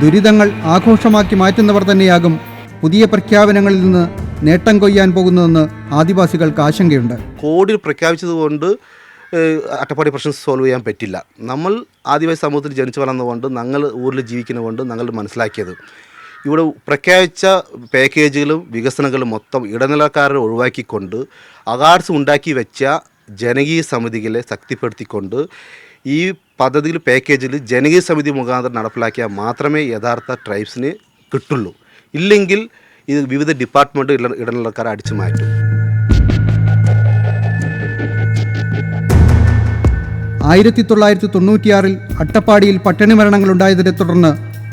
ദുരിതങ്ങൾ ആഘോഷമാക്കി മാറ്റുന്നവർ തന്നെയാകും പുതിയ പ്രഖ്യാപനങ്ങളിൽ നിന്ന് നേട്ടം കൊയ്യാൻ പോകുന്നതെന്ന് ആദിവാസികൾക്ക് ആശങ്കയുണ്ട്. കോഡിൽ പ്രഖ്യാപിച്ചതുകൊണ്ട് അട്ടപ്പാടി പ്രശ്നം സോൾവ് ചെയ്യാൻ പറ്റില്ല. നമ്മൾ ആദിവാസി സമൂഹത്തിൽ ജനിച്ചു വളർന്നതുകൊണ്ട് ഞങ്ങൾ ഊരിൽ ജീവിക്കുന്നതുകൊണ്ട് ഞങ്ങൾ മനസ്സിലാക്കിയത് ഇവിടെ പ്രഖ്യാപിച്ച പാക്കേജുകളും വികസനങ്ങളും മൊത്തം ഇടനിലക്കാരെ ഒഴിവാക്കിക്കൊണ്ട് അഗാഡ്സ് ഉണ്ടാക്കി വെച്ച ജനകീയ സമിതികളെ ശക്തിപ്പെടുത്തിക്കൊണ്ട് ഈ പദ്ധതിയിൽ പാക്കേജിൽ ജനകീയ സമിതി മുഖാന്തരം നടപ്പിലാക്കിയാൽ മാത്രമേ യഥാർത്ഥ ട്രൈബ്സിന് കിട്ടുള്ളൂ. ഇല്ലെങ്കിൽ ഇത് വിവിധ ഡിപ്പാർട്ട്മെൻറ്റ് ഇടനിലക്കാരെ അടിച്ചു മാറ്റും. 1996 അട്ടപ്പാടിയിൽ പട്ടിണി മരണങ്ങളുണ്ടായതിനെ തുടർന്ന്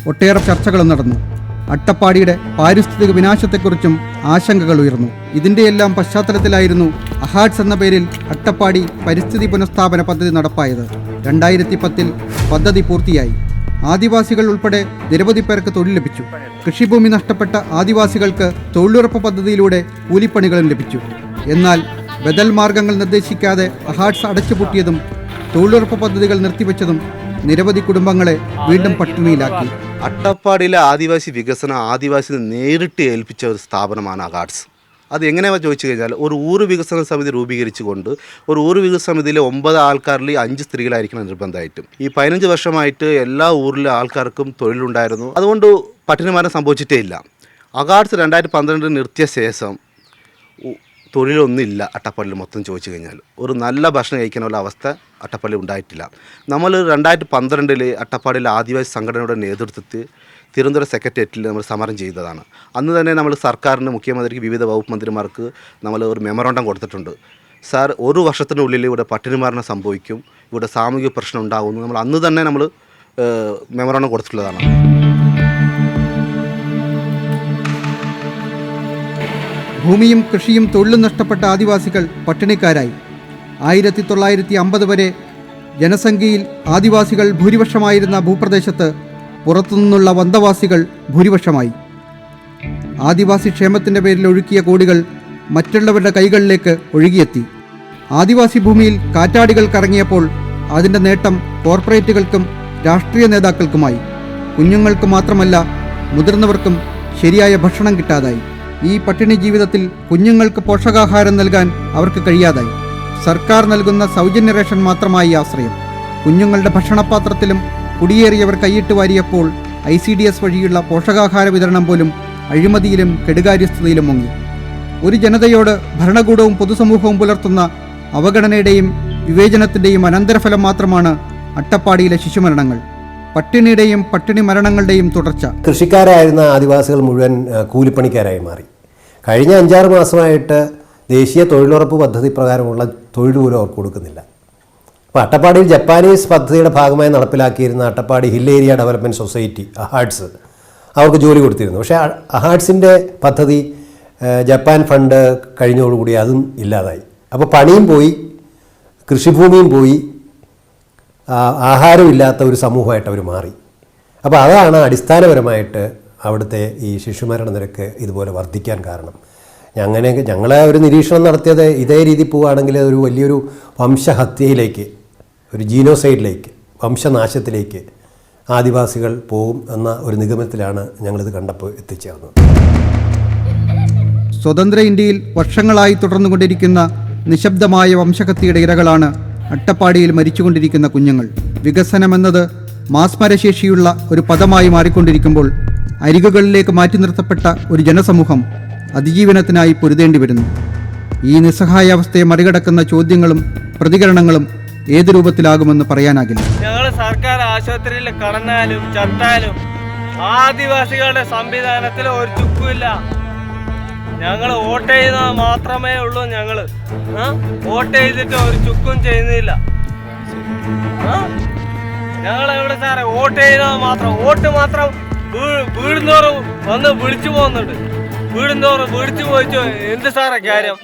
ഒട്ടേറെ ചർച്ചകളും നടന്നു. അട്ടപ്പാടിയുടെ പാരിസ്ഥിതിക വിനാശത്തെക്കുറിച്ചും ആശങ്കകൾ ഉയർന്നു. ഇതിൻ്റെയെല്ലാം പശ്ചാത്തലത്തിലായിരുന്നു അഹാഡ്സ് എന്ന പേരിൽ അട്ടപ്പാടി പരിസ്ഥിതി പുനഃസ്ഥാപന പദ്ധതി നടപ്പായത്. 2010 പദ്ധതി പൂർത്തിയായി. ആദിവാസികൾ ഉൾപ്പെടെ നിരവധി പേർക്ക് തൊഴിൽ ലഭിച്ചു. കൃഷിഭൂമി നഷ്ടപ്പെട്ട ആദിവാസികൾക്ക് തൊഴിലുറപ്പ് പദ്ധതിയിലൂടെ കൂലിപ്പണികളും ലഭിച്ചു. എന്നാൽ ബദൽ മാർഗങ്ങൾ നിർദ്ദേശിക്കാതെ അഹാഡ്സ് അടച്ചുപൂട്ടിയതും തൊഴിലുറപ്പ് പദ്ധതികൾ നിർത്തിവെച്ചതും നിരവധി കുടുംബങ്ങളെ വീണ്ടും പട്ടിണിയിലാക്കി. അട്ടപ്പാടിയിലെ ആദിവാസി വികസനം ആദിവാസിനെ നേരിട്ട് ഏൽപ്പിച്ച ഒരു സ്ഥാപനമാണ് അഹാഡ്സ്. അത് എങ്ങനെയാണെന്ന് ചോദിച്ചു കഴിഞ്ഞാൽ ഒരു ഊര് വികസന സമിതി രൂപീകരിച്ചുകൊണ്ട് ഒരു ഊര് വികസന സമിതിയിലെ 9 ആൾക്കാരിൽ 5 സ്ത്രീകളായിരിക്കണം നിർബന്ധമായിട്ടും. ഈ 15 വർഷമായിട്ട് എല്ലാ ഊരിലെ ആൾക്കാർക്കും തൊഴിലുണ്ടായിരുന്നു. അതുകൊണ്ട് പട്ടിണി മരണം സംഭവിച്ചിട്ടേ ഇല്ല. അഹാഡ്സ് 2012 നിർത്തിയ ശേഷം തൊഴിലൊന്നുമില്ല അട്ടപ്പാടിയിൽ മൊത്തം ചോദിച്ചു കഴിഞ്ഞാൽ. ഒരു നല്ല ഭക്ഷണം കഴിക്കാനുള്ള അവസ്ഥ അട്ടപ്പാടിയിൽ ഉണ്ടായിട്ടില്ല. നമ്മൾ 2012 അട്ടപ്പാടിയിലെ ആദിവാസി സംഘടനയുടെ നേതൃത്വത്തിൽ തിരുവനന്തപുരം സെക്രട്ടേറിയറ്റിൽ നമ്മൾ സമരം ചെയ്തതാണ്. അന്ന് തന്നെ നമ്മൾ സർക്കാരിന്, മുഖ്യമന്ത്രിക്ക്, വിവിധ വകുപ്പ് മന്ത്രിമാർക്ക് നമ്മൾ ഒരു മെമ്മോറാണ്ടം കൊടുത്തിട്ടുണ്ട്. സാർ, 1 വർഷത്തിനുള്ളിൽ ഇവിടെ പട്ടിണി മരണം സംഭവിക്കും, ഇവിടെ സാമൂഹിക പ്രശ്നം ഉണ്ടാകുന്നു. നമ്മൾ അന്ന് തന്നെ നമ്മൾ മെമ്മോറാണ്ടം കൊടുത്തിട്ടുള്ളതാണ്. ഭൂമിയും കൃഷിയും തൊഴിലും നഷ്ടപ്പെട്ട ആദിവാസികൾ പട്ടിണിക്കാരായി. 1950 വരെ ജനസംഖ്യയിൽ ആദിവാസികൾ ഭൂരിപക്ഷമായിരുന്ന ഭൂപ്രദേശത്ത് പുറത്തുനിന്നുള്ള വന്തവാസികൾ ഭൂരിപക്ഷമായി. ആദിവാസി ക്ഷേമത്തിൻ്റെ പേരിൽ ഒഴുക്കിയ കോടികൾ മറ്റുള്ളവരുടെ കൈകളിലേക്ക് ഒഴുകിയെത്തി. ആദിവാസി ഭൂമിയിൽ കാറ്റാടികൾ കറങ്ങിയപ്പോൾ അതിൻ്റെ നേട്ടം കോർപ്പറേറ്റുകൾക്കും രാഷ്ട്രീയ നേതാക്കൾക്കുമായി. കുഞ്ഞുങ്ങൾക്ക് മാത്രമല്ല, മുതിർന്നവർക്കും ശരിയായ ഭക്ഷണം കിട്ടാതായി. ഈ പട്ടിണി ജീവിതത്തിൽ കുഞ്ഞുങ്ങൾക്ക് പോഷകാഹാരം നൽകാൻ അവർക്ക് കഴിയാതായി. സർക്കാർ നൽകുന്ന സൗജന്യ റേഷൻ മാത്രമായി ആശ്രയം. കുഞ്ഞുങ്ങളുടെ ഭക്ഷണപാത്രത്തിലും കുടിയേറിയവർ കൈയിട്ട് വാരിയപ്പോൾ ICDS വഴിയുള്ള പോഷകാഹാര വിതരണം പോലും അഴിമതിയിലും കെടുകാര്യസ്ഥതയിലും മുങ്ങി. ഒരു ജനതയോട് ഭരണകൂടവും പൊതുസമൂഹവും പുലർത്തുന്ന അവഗണനയുടെയും വിവേചനത്തിൻ്റെയും അനന്തരഫലം മാത്രമാണ് അട്ടപ്പാടിയിലെ ശിശുമരണങ്ങൾ. പട്ടിണിയുടെയും പട്ടിണി മരണങ്ങളുടെയും തുടർച്ച. കൃഷിക്കാരായിരുന്ന ആദിവാസികൾ മുഴുവൻ കൂലിപ്പണിക്കാരായി മാറി. കഴിഞ്ഞ 5-6 മാസമായിട്ട് ദേശീയ തൊഴിലുറപ്പ് പദ്ധതി പ്രകാരമുള്ള തൊഴിൽ പോലും അവർക്ക് കൊടുക്കുന്നില്ല. അപ്പോൾ അട്ടപ്പാടിയിൽ ജപ്പാനീസ് പദ്ധതിയുടെ ഭാഗമായി നടപ്പിലാക്കിയിരുന്ന Attappadi hill area development society AHADS അവർക്ക് ജോലി കൊടുത്തിരുന്നു. പക്ഷേ അഹാഡ്സിൻ്റെ പദ്ധതി ജപ്പാൻ ഫണ്ട് കഴിഞ്ഞതോടുകൂടി അതും ഇല്ലാതായി. അപ്പോൾ പണിയും പോയി, കൃഷിഭൂമിയും പോയി, ആഹാരമില്ലാത്ത ഒരു സമൂഹമായിട്ട് അവർ മാറി. അപ്പോൾ അതാണ് അടിസ്ഥാനപരമായിട്ട് അവിടുത്തെ ഈ ശിശുമരണ നിരക്ക് ഇതുപോലെ വർദ്ധിക്കാൻ കാരണം. ഞങ്ങളെ ഒരു നിരീക്ഷണം നടത്തിയത് ഇതേ രീതി പോവുകയാണെങ്കിൽ ഒരു വലിയൊരു വംശഹത്യയിലേക്ക്, ഒരു ജീനോസൈഡിലേക്ക്, വംശനാശത്തിലേക്ക് ആദിവാസികൾ പോകും എന്ന ഒരു നിഗമനത്തിലാണ് ഞങ്ങളിത് കണ്ടപ്പോൾ എത്തിച്ചേർന്നത്. സ്വതന്ത്ര ഇന്ത്യയിൽ വർഷങ്ങളായി തുടർന്നുകൊണ്ടിരിക്കുന്ന നിശബ്ദമായ വംശഹത്യയുടെ ഇരകളാണ് അട്ടപ്പാടിയിൽ മരിച്ചുകൊണ്ടിരിക്കുന്ന കുഞ്ഞുങ്ങൾ. വികസനമെന്നത് മാസ്മരശേഷിയുള്ള ഒരു പദമായി മാറിക്കൊണ്ടിരിക്കുമ്പോൾ അരികുകളിലേക്ക് മാറ്റി നിർത്തപ്പെട്ട ഒരു ജനസമൂഹം അതിജീവനത്തിനായി പൊരുതേണ്ടി വരുന്നു. ഈ നിസ്സഹായാവസ്ഥയെ മറികടക്കുന്ന ചോദ്യങ്ങളും പ്രതികരണങ്ങളും ഏത് രൂപത്തിലാകുമെന്ന് പറയാനാകില്ല. ഞങ്ങൾ സർക്കാർ ആശുപത്രിയിൽ കടന്നാലും ചത്താലും ആദിവാസികളുടെ സംവിധാനത്തിൽ ഒരു ചുക്കുമില്ല. ഞങ്ങൾ വോട്ട് ചെയ്താൽ മാത്രമേ ഉള്ളൂ. ഞങ്ങൾ വോട്ട് ചെയ്തിട്ട് ഒരു ചുക്കും ചെയ്യുന്നില്ല. ഞങ്ങളെവിടെ സാറേ വോട്ട് ചെയ്താൽ മാത്രം, വോട്ട് മാത്രം വീടുന്നോറും വന്ന് വിളിച്ചു പോകുന്നുണ്ട്. വീടുന്നോറും വിളിച്ചു പോയിട്ടോ എന്ത് സാറേ കാര്യം?